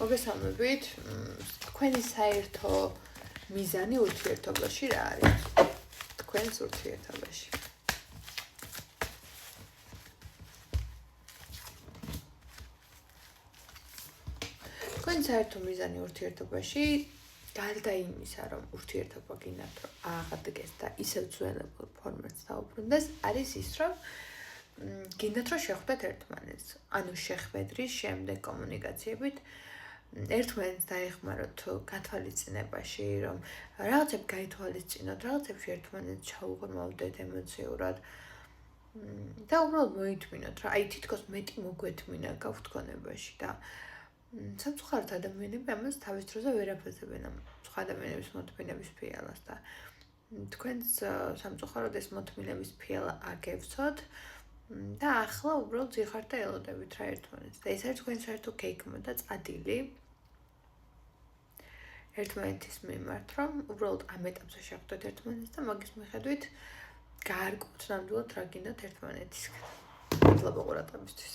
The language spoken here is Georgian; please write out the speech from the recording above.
მოგესალმებით. თქვენი საერთო მიზანი ურთიერთობაში რა არის? თქვენს ურთიერთობაში. თქვენი საერთო მიზანი ურთიერთობაში გარდა იმისა, რომ ურთიერთობა გინდათ რომ აღადგეს და ისევ ძველებურ ფორმატს დაუბრუნდეს, არის ის, რომ გინდათ რომ შეხვდეთ ერთმანეთს. ანუ შეხვედრის შემდეგ კომუნიკაციებით ერთმანეთს დაეხმაროთ გათვალისწინებაში, რომ რაღაცები გაითვალისწინოთ, რაღაცებში ერთმანეთს ჩაუღრმავდეთ ემოციურად და უბრალოდ მოითმინოთ, რა აი თითქოს მეტი მოგვეთმინა გავთქონებაში და სამწუხაროდ ადამიანები ამას თავის დროზე ვერ აფასებენ ამ სხვა ადამიანების მოთმინების ფილას და თქვენს სამწუხაროდ ეს მოთმინების ფილა აგევცოთ და ახლა უბრალოდ ზიხართ და ელოდებით რა ერთმანეთს და ეს არის თქვენი საერთო გეგმა და წადილი ერთმანეთის მიმართ, რომ უბრალოდ ამ ეტაპზე შეხვდეთ ერთმანეთს და მაგის მიხედვით გაარკვევთ ნამდვილად რა გინდათ ერთმანეთისგან. მადლობა ყურადღებისთვის.